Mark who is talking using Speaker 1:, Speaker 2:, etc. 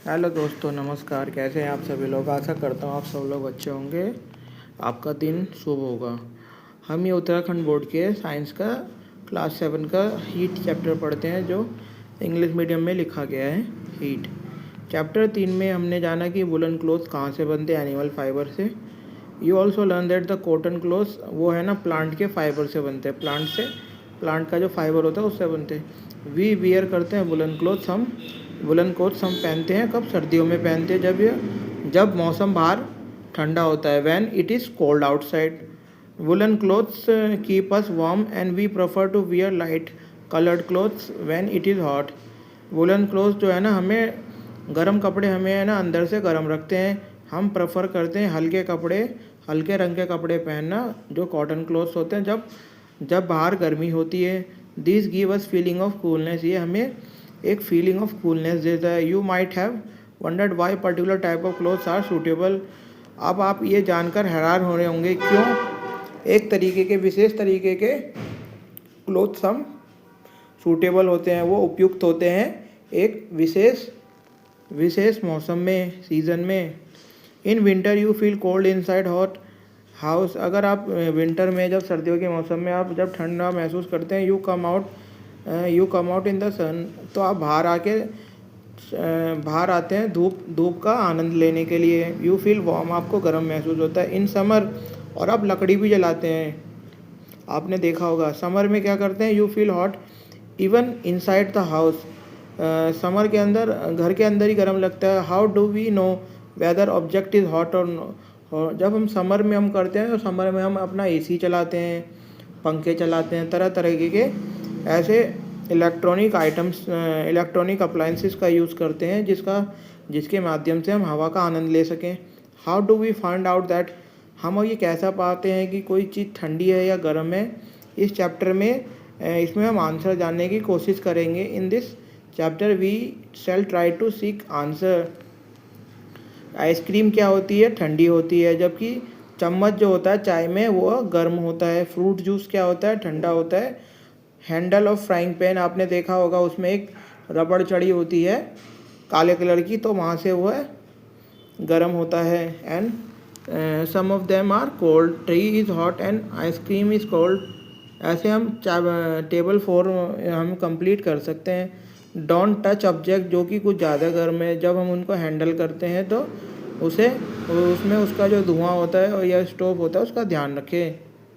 Speaker 1: Hello दोस्तों, नमस्कार। कैसे हैं आप सभी लोग? आशा करता हूँ आप सब लोग अच्छे होंगे, आपका दिन शुभ होगा। हम ये उत्तराखंड बोर्ड के साइंस का क्लास 7 का हीट चैप्टर पढ़ते हैं, जो इंग्लिश मीडियम में लिखा गया है। हीट चैप्टर 3 में हमने जाना कि वुलन क्लोथ कहाँ से बनते हैं, एनिमल फाइबर से। You also learn that the cotton cloth वो है ना, प्लांट के फाइबर से बनते हैं। प्लांट का जो फाइबर होता है उससे बनते हैं। वी वियर करते हैं वुलन क्लोथ्स, हम वुलन कोट्स हम पहनते हैं कब? सर्दियों में पहनते हैं, जब मौसम बाहर ठंडा होता है। When it is cold outside. Woollen clothes keep us warm and we prefer to wear light coloured clothes when it is hot. Woollen clothes जो है ना, हमें गर्म कपड़े हमें है ना अंदर से गर्म रखते हैं। हम प्रेफर करते हैं हल्के रंग के कपड़े पहनना, जो कॉटन क्लोथ्स होते हैं, जब बाहर गर्मी होती है। This give us feeling of coolness, ये हमें एक फीलिंग ऑफ कूलनेस देता है। You might have wondered why particular type of clothes are suitable. अब आप ये जानकर हैरान हो रहे होंगे क्यों एक विशेष तरीके के क्लोथ्स हम सूटेबल होते हैं, वो उपयुक्त होते हैं एक विशेष मौसम में, सीज़न में। In winter you feel cold inside hot house. अगर आप विंटर में, जब सर्दियों के मौसम में आप जब ठंडा महसूस करते हैं, you come out in the sun, तो आप बाहर आते हैं धूप का आनंद लेने के लिए। यू फील वार्म, आपको गर्म महसूस होता है। इन समर, और आप लकड़ी भी जलाते हैं। आपने देखा होगा समर में क्या करते हैं, you feel hot even inside the house. Summer के अंदर, घर के अंदर ही गर्म लगता है। How do we know whether object is hot और नो? जब हम समर में हम करते हैं, तो समर में हम अपना एसी चलाते हैं, पंखे चलाते हैं, तरह तरह के ऐसे इलेक्ट्रॉनिक अप्लायंसेस का यूज़ करते हैं, जिसके माध्यम से हम हवा का आनंद ले सकें। How do we find out that, हम ये कैसा पाते हैं कि कोई चीज़ ठंडी है या गर्म है? इस चैप्टर में इसमें हम आंसर जानने की कोशिश करेंगे। In this chapter we shall try to seek answer. Ice cream क्या होती है? ठंडी होती है, जबकि चम्मच जो होता है चाय में वो गर्म होता है। फ्रूट जूस क्या होता है? ठंडा होता है। हैंडल ऑफ फ्राइंग पैन, आपने देखा होगा, उसमें एक रबड़ चढ़ी होती है काले कलर की, तो वहाँ से वो गर्म होता है। And some of them are cold. Tree is hot and ice cream is cold. ऐसे हम टेबल 4 हम कंप्लीट कर सकते हैं। डोंट टच ऑब्जेक्ट, जो कि कुछ ज़्यादा गर्म है, जब हम उनको हैंडल करते हैं तो उसमें उसका जो धुआं होता है और या स्टोव होता है, उसका ध्यान रखें।